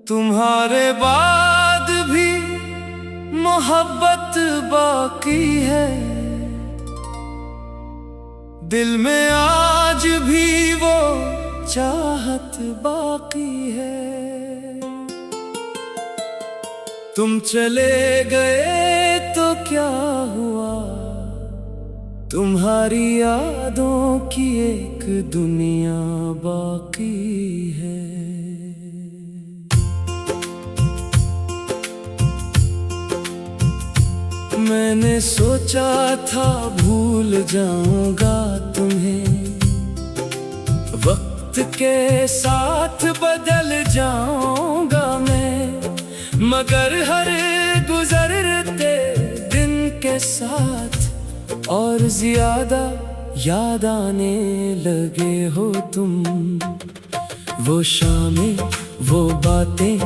तुम्हारे बाद भी मोहब्बत बाकी है, दिल में आज भी वो चाहत बाकी है। तुम चले गए तो क्या हुआ, तुम्हारी यादों की एक दुनिया बाकी है। मैंने सोचा था भूल जाऊंगा तुम्हें, वक्त के साथ बदल जाऊंगा मैं, मगर हर गुजरते दिन के साथ और ज्यादा याद आने लगे हो तुम। वो शामें, वो बातें,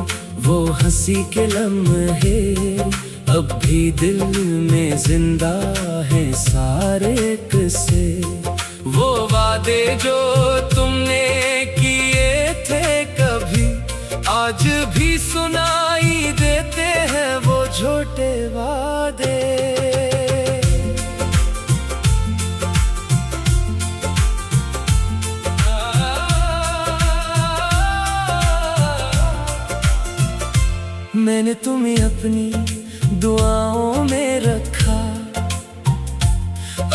वो हंसी के लम्हे अब भी दिल में जिंदा है सारे किस्से। वो वादे जो तुमने किए थे कभी, आज भी सुनाई देते हैं वो झूठे वादे। मैंने तुम्हें अपनी दुआओं में रखा,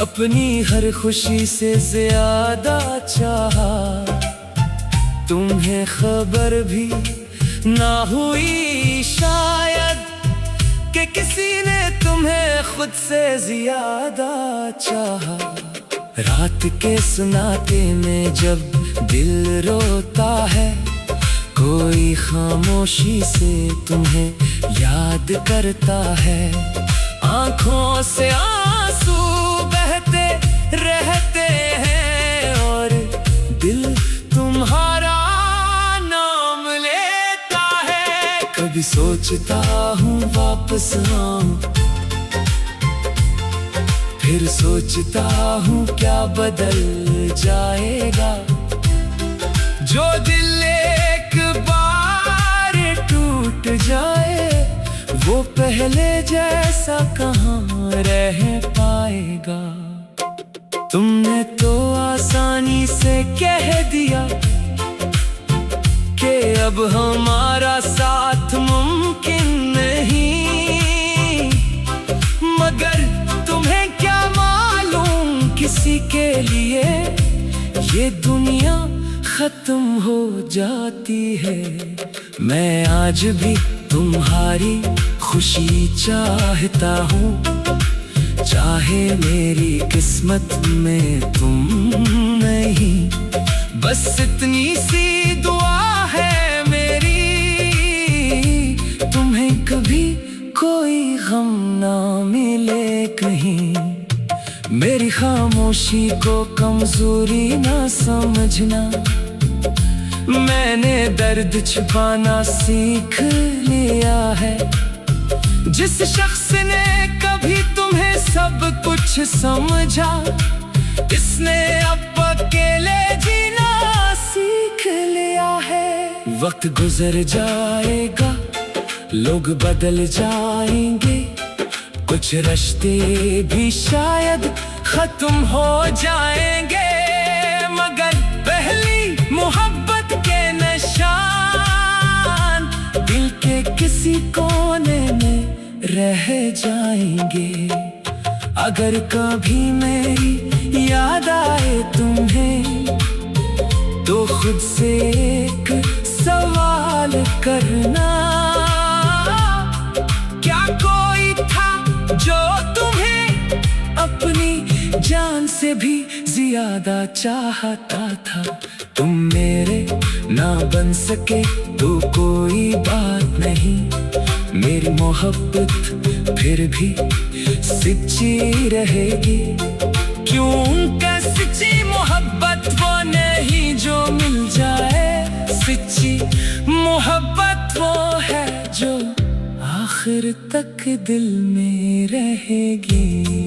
अपनी हर खुशी से ज्यादा चाहा। तुम्हें खबर भी ना हुई शायद कि किसी ने तुम्हें खुद से ज्यादा चाहा। रात के सन्नाटे में जब दिल रोता है, कोई खामोशी से तुम्हें याद करता है। आंखों से आंसू बहते रहते हैं और दिल तुम्हारा नाम लेता है। कभी सोचता हूँ वापस आऊं, फिर सोचता हूँ क्या बदल जाएगा। जो दिल एक बार टूट जाए, वो पहले जैसा कहाँ रह पाएगा। तुमने तो आसानी से कह दिया कि अब हमारा साथ मुमकिन नहीं, मगर तुम्हें क्या मालूम किसी के लिए ये दुनिया खत्म हो जाती है। मैं आज भी तुम्हारी खुशी चाहता हूँ, चाहे मेरी किस्मत में तुम नहीं। बस इतनी सी दुआ है मेरी, तुम्हें कभी कोई गम ना मिले कहीं। मेरी खामोशी को कमजोरी ना समझना, मैंने दर्द छुपाना सीख लिया है। जिस शख्स ने कभी तुम्हें सब कुछ समझा, इसने अब अकेले जीना सीख लिया है। वक्त गुजर जाएगा, लोग बदल जाएंगे, कुछ रिश्ते भी शायद खत्म हो जाएंगे, मगर पहली मोहब्बत के निशान दिल के किसी कोने में रह जाएंगे। अगर कभी मेरी याद आए तुम्हें, तो खुद से एक सवाल करना, क्या कोई था जो तुम्हें अपनी जान से भी ज्यादा चाहता था। तुम मेरे ना बन सके तो कोई बात नहीं, मेरी मोहब्बत फिर भी सच्ची रहेगी। क्यों का सच्ची मोहब्बत वो नहीं जो मिल जाए, सच्ची मोहब्बत आखिर तक दिल में रहेगी।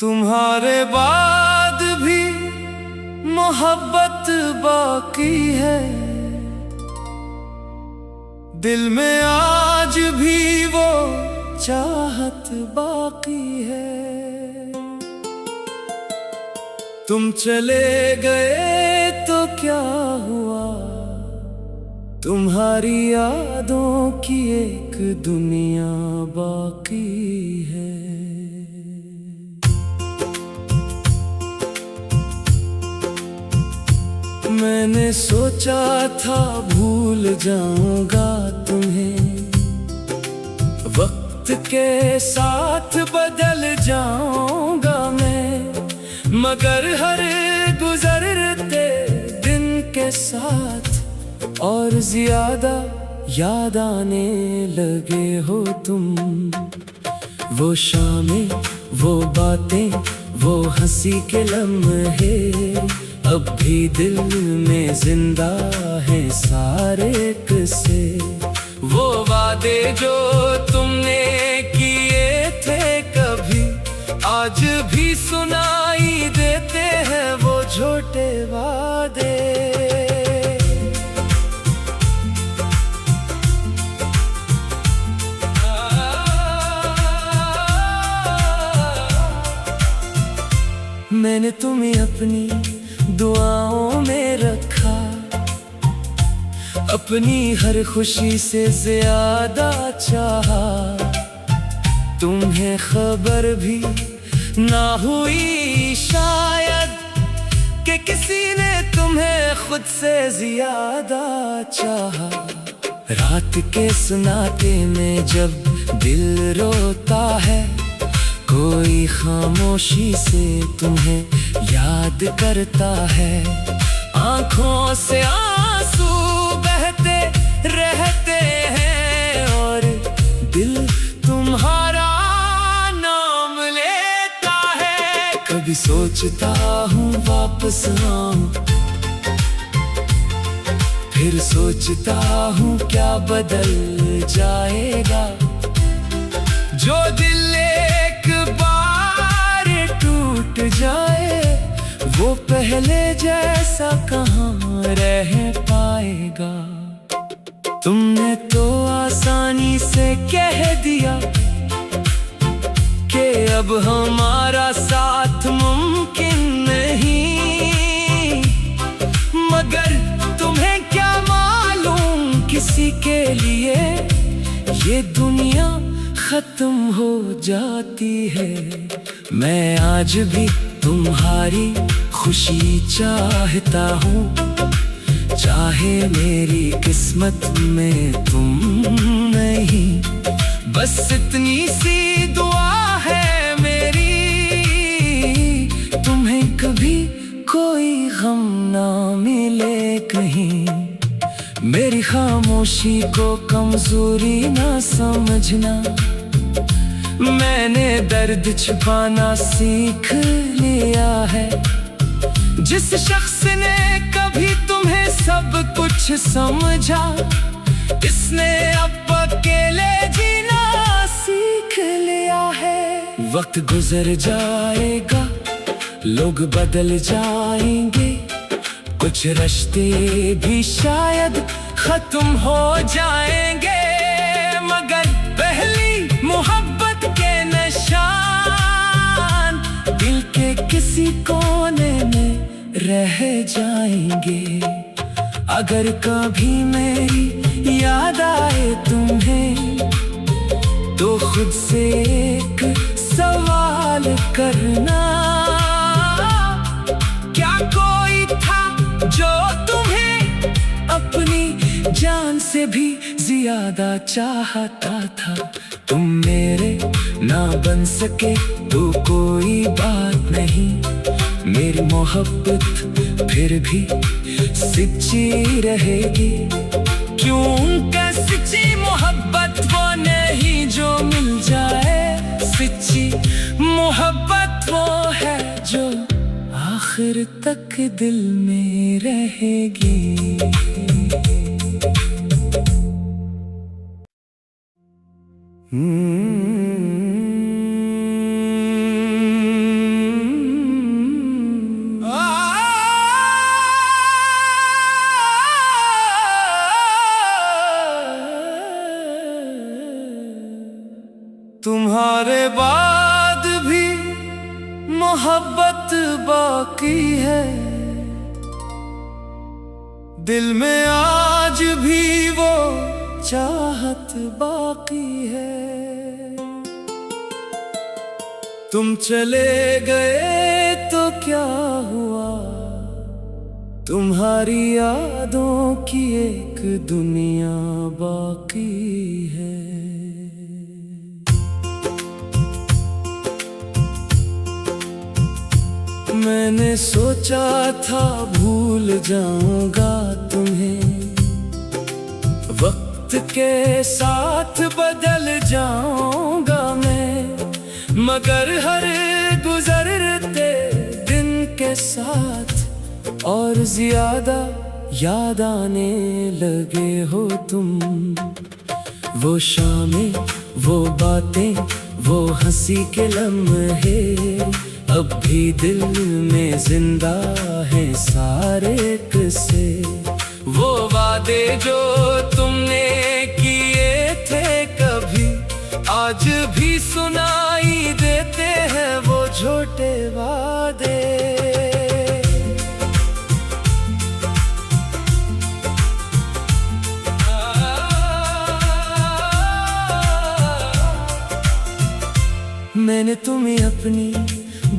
तुम्हारे बाद भी मोहब्बत बाकी है, दिल में आज भी वो चाहत बाकी है। तुम चले गए तो क्या हुआ, तुम्हारी यादों की एक दुनिया बाकी है। मैंने सोचा था भूल जाऊंगा तुम्हें, वक्त के साथ बदल जाऊंगा मैं, मगर हर गुजरते दिन के साथ और ज्यादा याद आने लगे हो तुम। वो शामें, वो बातें, वो हंसी के लम्हे अब भी दिल में जिंदा हैं सारे किस्से। वो वादे जो तुमने किए थे कभी, आज भी सुनाई देते हैं वो झूठे वादे। मैंने तुम्हें अपनी दुआओं में रखा, अपनी हर खुशी से ज्यादा चाहा। तुम्हें खबर भी ना हुई शायद कि किसी ने तुम्हें खुद से ज्यादा चाहा। रात के सन्नाटे में जब दिल रोता है, कोई खामोशी से तुम्हें याद करता है। आंखों से आंसू बहते रहते हैं और दिल तुम्हारा नाम लेता है। कभी सोचता हूँ वापस आऊं, फिर सोचता हूँ क्या बदल जाएगा। जो दिल एक बार टूट जाए, वो पहले जैसा कहाँ रह पाएगा। तुमने तो आसानी से कह दिया कि अब हमारा साथ मुमकिन नहीं, मगर तुम्हें क्या मालूम किसी के लिए ये दुनिया खत्म हो जाती है। मैं आज भी तुम्हारी खुशी चाहता हूँ, चाहे मेरी किस्मत में तुम नहीं। बस इतनी सी दुआ है मेरी, तुम्हें कभी कोई गम ना मिले कहीं। मेरी खामोशी को कमजोरी ना समझना, मैंने दर्द छुपाना सीख लिया है। जिस शख्स ने कभी तुम्हें सब कुछ समझा, इसने अब अकेले जीना सीख लिया है। वक्त गुजर जाएगा, लोग बदल जाएंगे, कुछ रिश्ते भी शायद खत्म हो जाएंगे, मगर पहली मोहब्बत के निशान दिल के किसी कोने में रह जाएंगे। अगर कभी मेरी याद आए तुम्हें, तो खुद से एक सवाल करना, क्या कोई था जो तुम्हें अपनी जान से भी ज्यादा चाहता था। तुम मेरे ना बन सके तो कोई बात नहीं, मेरी मोहब्बत फिर भी सच्ची रहेगी। क्यों क्या सच्ची मोहब्बत वो नहीं जो मिल जाए, सच्ची मोहब्बत वो है जो आखिर तक दिल में रहेगी। तुम्हारे बाद भी मोहब्बत बाकी है, दिल में आज भी वो चाहत बाकी है। तुम चले गए तो क्या हुआ, तुम्हारी यादों की एक दुनिया बाकी है। मैंने सोचा था भूल जाऊंगा तुम्हें, वक्त के साथ बदल जाऊंगा मैं, मगर हर गुजरते दिन के साथ और ज्यादा याद आने लगे हो तुम। वो शामें, वो बातें, वो हंसी के लम्हे अब भी दिल में जिंदा है सारे किस्से। वो वादे जो तुमने किए थे कभी आज भी सुनाई देते हैं वो झूठे वादे। मैंने तुम्हें अपनी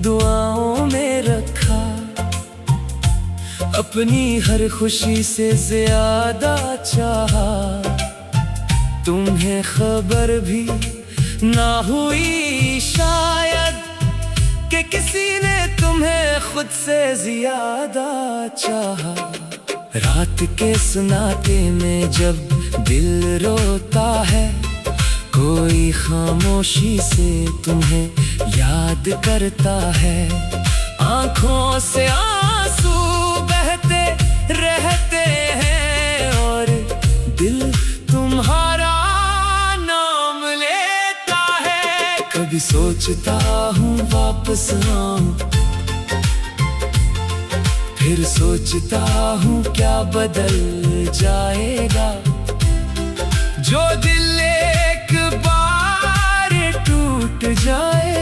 दुआओं में रखा, अपनी हर खुशी से ज्यादा चाहा। तुम्हें खबर भी ना हुई शायद कि किसी ने तुम्हें खुद से ज्यादा चाहा। रात के सन्नाटे में जब दिल रोता है, कोई खामोशी से तुम्हें याद करता है। आंखों से आंसू बहते रहते हैं और दिल तुम्हारा नाम लेता है। कभी सोचता हूँ वापस आऊं, फिर सोचता हूँ क्या बदल जाएगा। जो दिल एक बार टूट जाए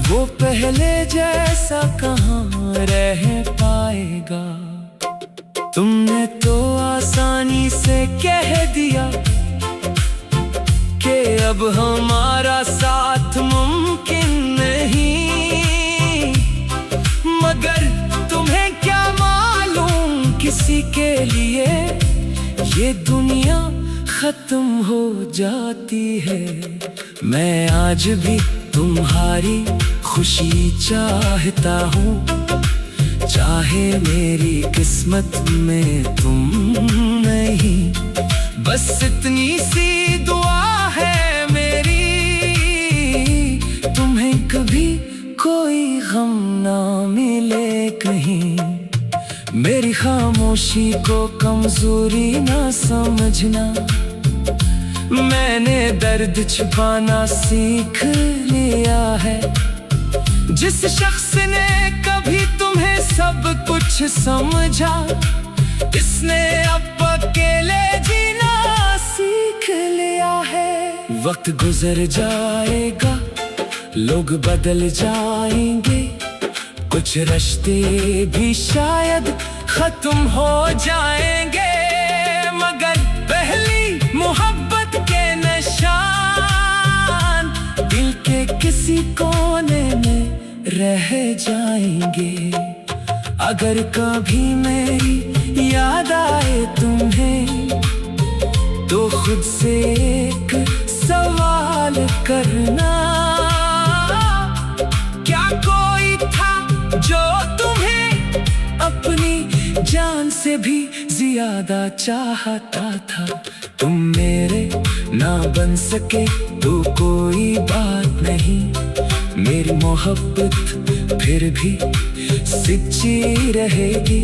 वो पहले जैसा कहाँ रह पाएगा। तुमने तो आसानी से कह दिया कि अब हमारा साथ मुमकिन नहीं, मगर तुम्हें क्या मालूम किसी के लिए ये दुनिया खत्म हो जाती है। मैं आज भी तुम्हारी खुशी चाहता हूँ, चाहे मेरी किस्मत में तुम नहीं। बस इतनी सी दुआ है मेरी, तुम्हें कभी कोई गम ना मिले कहीं। मेरी खामोशी को कमजोरी ना समझना, मैंने दर्द छुपाना सीख लिया है। जिस शख्स ने कभी तुम्हें सब कुछ समझा, इसने अब अकेले जीना सीख लिया है। वक्त गुजर जाएगा, लोग बदल जाएंगे, कुछ रिश्ते भी शायद खत्म हो जाएंगे, मगर पहली मोहब्बत के निशान दिल के किसी कोने में रह जाएंगे। अगर कभी मेरी याद आए तुम्हें, तो खुद से एक सवाल करना, क्या कोई था जो तुम्हें से भी ज्यादा चाहता था। तुम मेरे ना बन सके तो कोई बात नहीं, मेरी मोहब्बत फिर भी सच्ची रहेगी।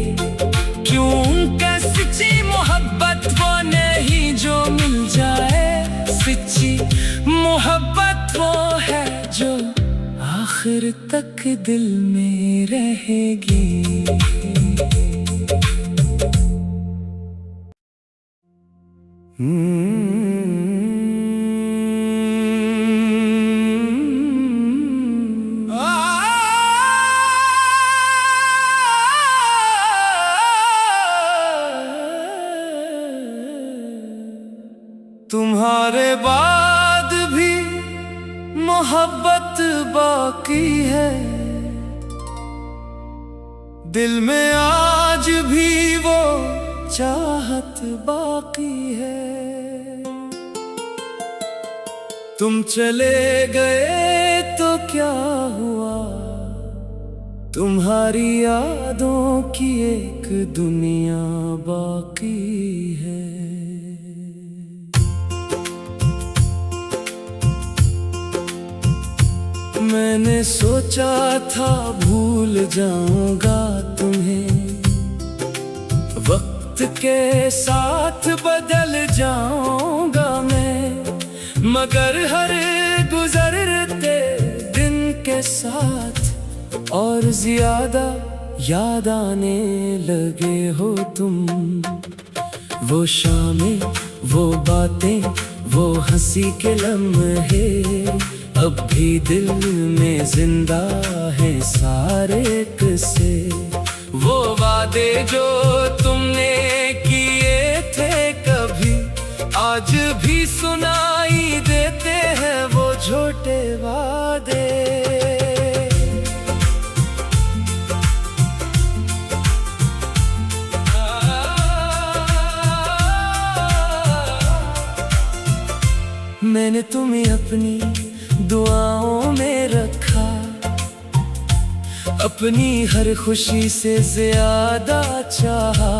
क्योंकि सच्ची मोहब्बत वो नहीं जो मिल जाए, सच्ची मोहब्बत वो है जो आखिर तक दिल में रहेगी। तुम्हारे बाद भी मोहब्बत बाकी है, दिल में आज भी वो चाहत बाकी है। तुम चले गए तो क्या हुआ, तुम्हारी यादों की एक दुनिया बाकी है। मैंने सोचा था भूल जाऊंगा तुम्हें, वक्त के साथ बदल जाऊंगा मैं, मगर हर गुजरते दिन के साथ और ज्यादा याद आने लगे हो तुम। वो शामें, वो बातें, वो हंसी के लम्हे अब भी दिल में जिंदा हैं सारे किस्से। वो वादे जो तुमने किए थे कभी, आज भी सुनाई देते हैं वो झूठे वादे। मैंने तुम्हें अपनी दुआओं में रखा, अपनी हर खुशी से ज्यादा चाहा।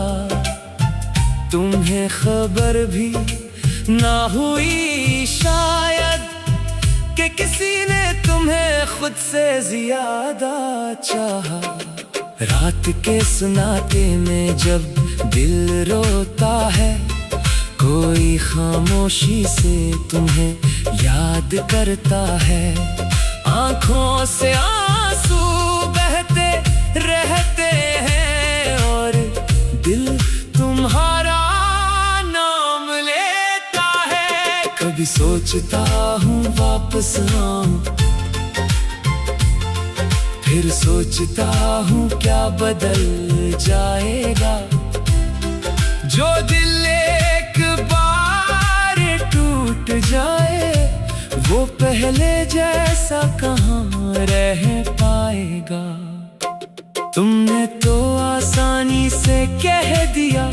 तुम्हें खबर भी ना हुई शायद कि किसी ने तुम्हें खुद से ज्यादा चाहा। रात के सन्नाटे में जब दिल रोता है, कोई खामोशी से तुम्हें याद करता है। आंखों से आंसू बहते रहते हैं और दिल तुम्हारा नाम लेता है। कभी सोचता हूँ वापस आऊं, फिर सोचता हूँ क्या बदल जाएगा। जो दिल एक बार टूट जाए, वो पहले जैसा कहाँ रह पाएगा। तुमने तो आसानी से कह दिया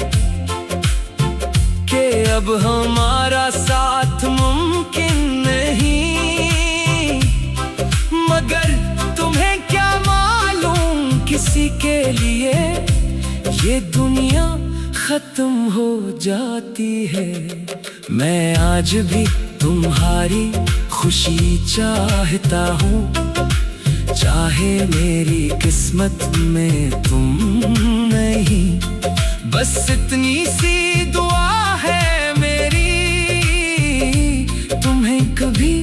कि अब हमारा साथ मुमकिन नहीं, मगर तुम्हें क्या मालूम किसी के लिए ये दुनिया खत्म हो जाती है। मैं आज भी तुम्हारी खुशी चाहता हूँ, चाहे मेरी किस्मत में तुम नहीं। बस इतनी सी दुआ है मेरी, तुम्हें कभी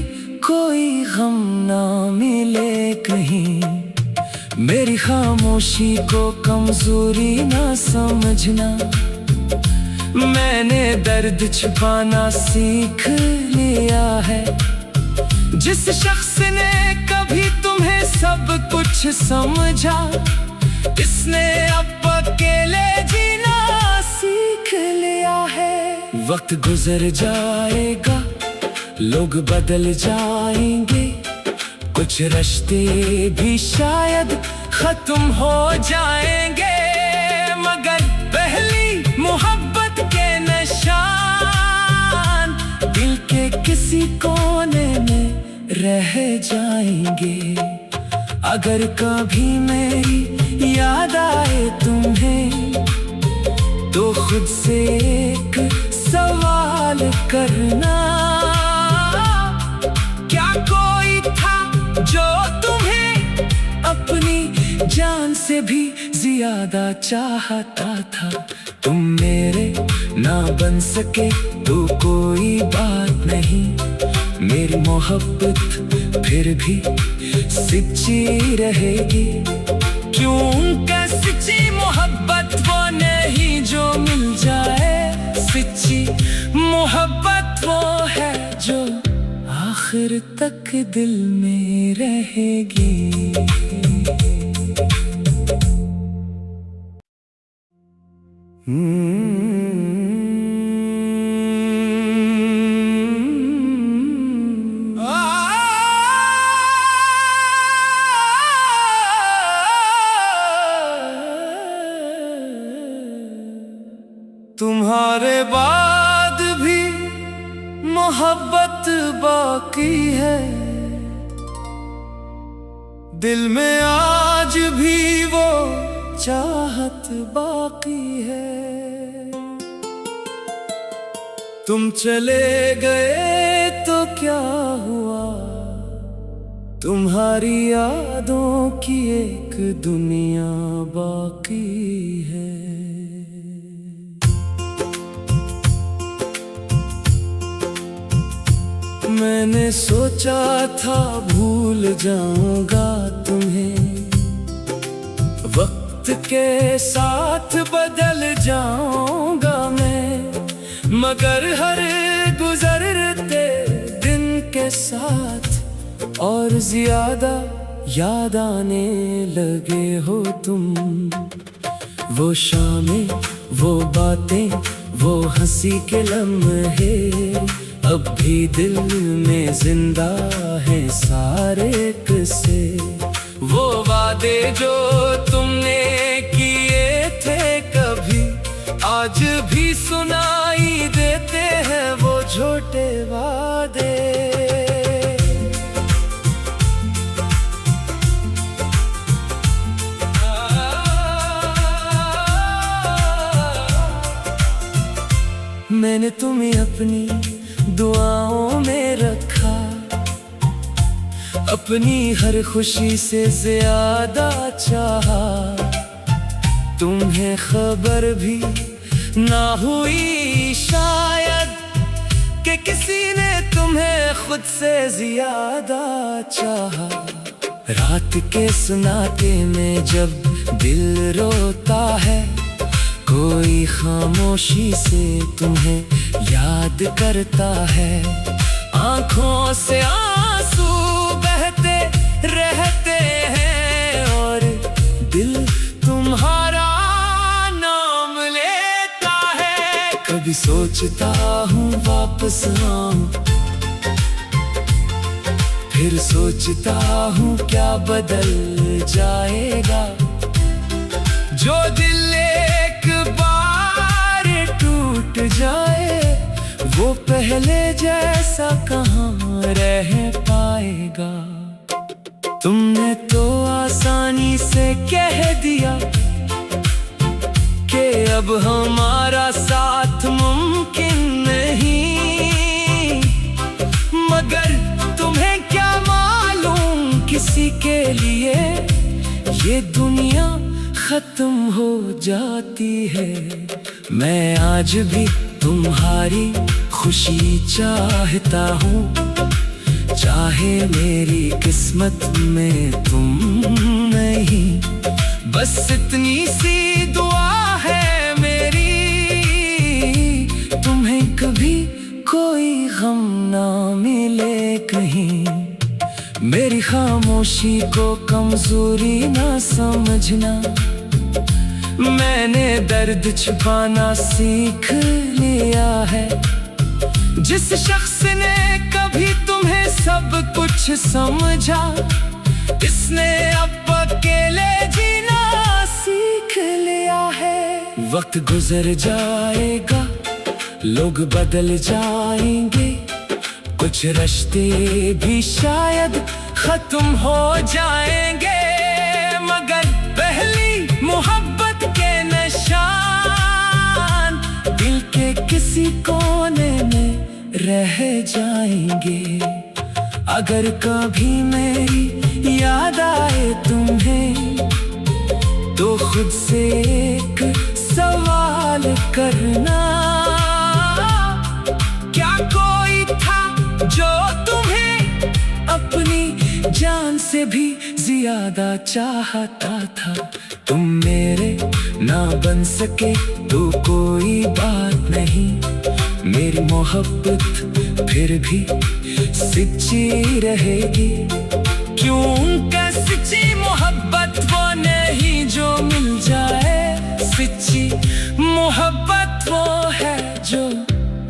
कोई गम ना मिले कहीं। मेरी खामोशी को कमजोरी ना समझना, मैंने दर्द छुपाना सीख लिया है। जिस शख्स ने कभी तुम्हें सब कुछ समझा, इसने अब अकेले जीना सीख लिया है। वक्त गुजर जाएगा, लोग बदल जाएंगे, कुछ रिश्ते भी शायद खत्म हो जाएंगे, मगर पहली मोहब्बत के निशान दिल के किसी कोने में रह जाएंगे। अगर कभी मेरी याद आए तुम्हें, खुद से एक सवाल करना, क्या कोई था जो तुम्हें अपनी जान से भी ज्यादा चाहता था? तुम मेरे ना बन सके तो कोई बात नहीं, मेरी मोहब्बत फिर भी सच्ची रहेगी। क्योंकि सच्ची मोहब्बत वो नहीं जो मिल जाए, सच्ची मोहब्बत वो है जो आखिर तक दिल में रहेगी। तुम्हारे बाद भी मोहब्बत बाकी है, दिल में आज भी वो चाहत बाकी है। तुम चले गए तो क्या हुआ, तुम्हारी यादों की एक दुनिया बाकी है। मैंने सोचा था भूल जाऊंगा तुम्हें, वक्त के साथ बदल जाऊंगा मैं, मगर हर गुजरते दिन के साथ और ज्यादा याद आने लगे हो तुम। वो शामें, वो बातें, वो हंसी के लम्हे अब भी दिल में जिंदा है सारे किस्से। वो वादे जो तुमने किए थे कभी, आज भी सुनाई देते हैं वो झूठे वादे। मैंने तुम्हें अपनी दुआओं में रखा, अपनी हर खुशी से ज्यादा चाहा। तुम्हें खबर भी ना हुई शायद कि किसी ने तुम्हें खुद से ज्यादा चाहा। रात के सन्नाटे में जब दिल रोता है, कोई खामोशी से तुम्हें याद करता है। आंखों से आंसू बहते रहते हैं और दिल तुम्हारा नाम लेता है। कभी सोचता हूँ वापस आऊं, फिर सोचता हूँ क्या बदल जाएगा। जो दिल एक बार टूट जाए, वो पहले जैसा कहाँ रह पाएगा। तुमने तो आसानी से कह दिया कि अब हमारा साथ मुमकिन नहीं, मगर तुम्हें क्या मालूम किसी के लिए ये दुनिया खत्म हो जाती है। मैं आज भी तुम्हारी खुशी चाहता हूँ, चाहे मेरी किस्मत में तुम नहीं। बस इतनी सी दुआ है मेरी, तुम्हें कभी कोई गम ना मिले कहीं। मेरी खामोशी को कमजोरी ना समझना, मैंने दर्द छुपाना सीख लिया है। जिस शख्स ने कभी तुम्हें सब कुछ समझा, इसने अब अकेले जीना सीख लिया है। वक्त गुजर जाएगा, लोग बदल जाएंगे, कुछ रिश्ते भी शायद खत्म हो जाएंगे, मगर पहली मोहब्बत के निशान अगर कभी मेरी याद आए तुम्हें, तो खुद से एक सवाल करना, क्या कोई था जो तुम्हें अपनी जान से भी ज्यादा चाहता था? तुम मेरे ना बन सके तो कोई बात नहीं, मेरी मोहब्बत फिर भी सच्ची रहेगी। क्यों क्या सच्ची मोहब्बत वो नहीं जो मिल जाए, सच्ची मोहब्बत वो है जो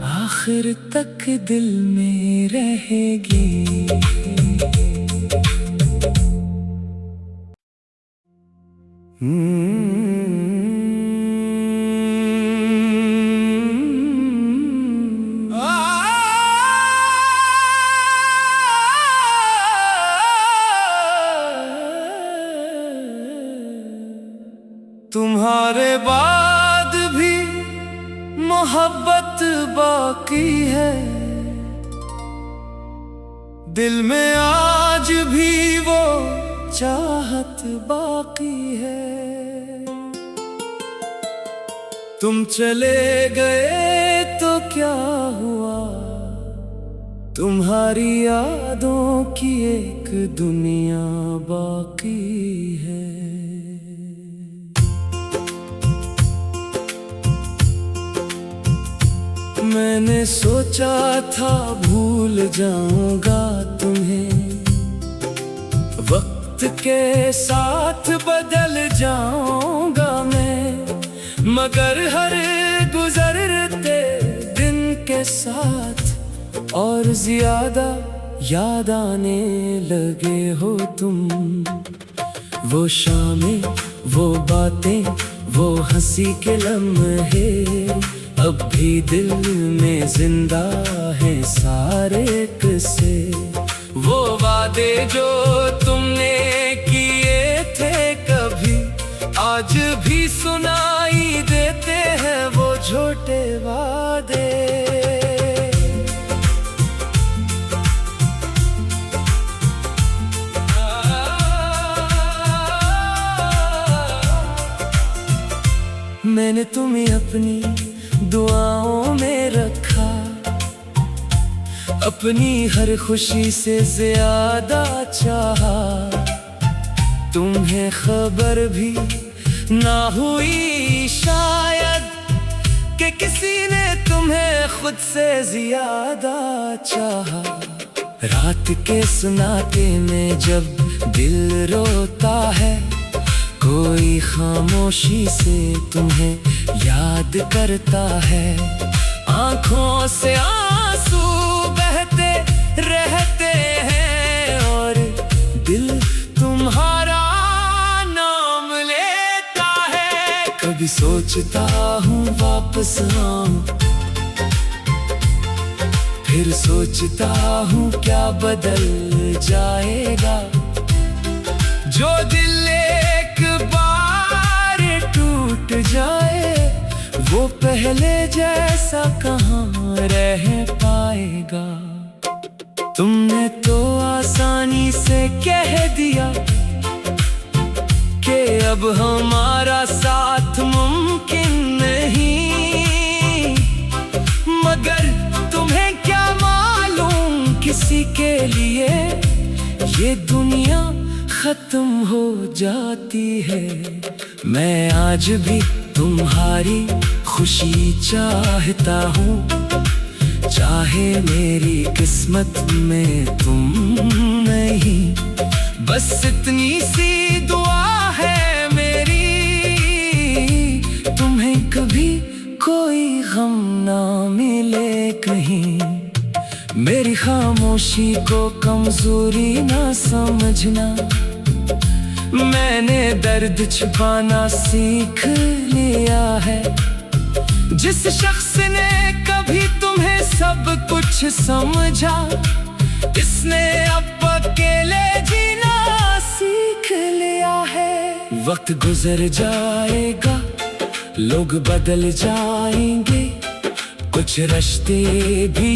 आखिर तक दिल में रहेगी। तुम्हारे बाद भी मोहब्बत बाकी है, दिल में आज भी वो चाहत बाकी है। तुम चले गए तो क्या हुआ, तुम्हारी यादों की एक दुनिया बाकी है। मैंने सोचा था भूल जाऊंगा तुम्हें, वक्त के साथ बदल जाऊंगा मैं, मगर हर गुजरते दिन के साथ और ज्यादा याद आने लगे हो तुम। वो शामें, वो बातें, वो हंसी के लम्हे अब भी दिल में जिंदा है सारे किस्से। वो वादे जो तुमने किए थे कभी, आज भी सुनाई देते हैं वो झूठे वादे। मैंने तुम्हें अपनी दुआओं में रखा, अपनी हर खुशी से ज्यादा चाहा। तुम्हें खबर भी ना हुई शायद कि किसी ने तुम्हें खुद से ज्यादा चाहा। रात के सन्नाटे में जब दिल रोता है, कोई खामोशी से तुम्हें याद करता है। आंखों से आंसू बहते रहते हैं और दिल तुम्हारा नाम लेता है। कभी सोचता हूँ वापस आऊं, फिर सोचता हूँ क्या बदल जाएगा। जो दिल एक बार टूट जाए, वो पहले जैसा कहाँ रह पाएगा। तुमने तो आसानी से कह दिया कि अब हमारा साथ मुमकिन नहीं, मगर तुम्हें क्या मालूम किसी के लिए ये दुनिया खत्म हो जाती है। मैं आज भी तुम्हारी खुशी चाहता हूँ, चाहे मेरी किस्मत में तुम नहीं। बस इतनी सी दुआ है मेरी, तुम्हें कभी कोई गम ना मिले कहीं। मेरी खामोशी को कमजोरी ना समझना, मैंने दर्द छुपाना सीख लिया है। जिस शख्स ने कभी तुम्हें सब कुछ समझा, इसने अब अकेले जीना सीख लिया है। वक्त गुजर जाएगा, लोग बदल जाएंगे, कुछ रिश्ते भी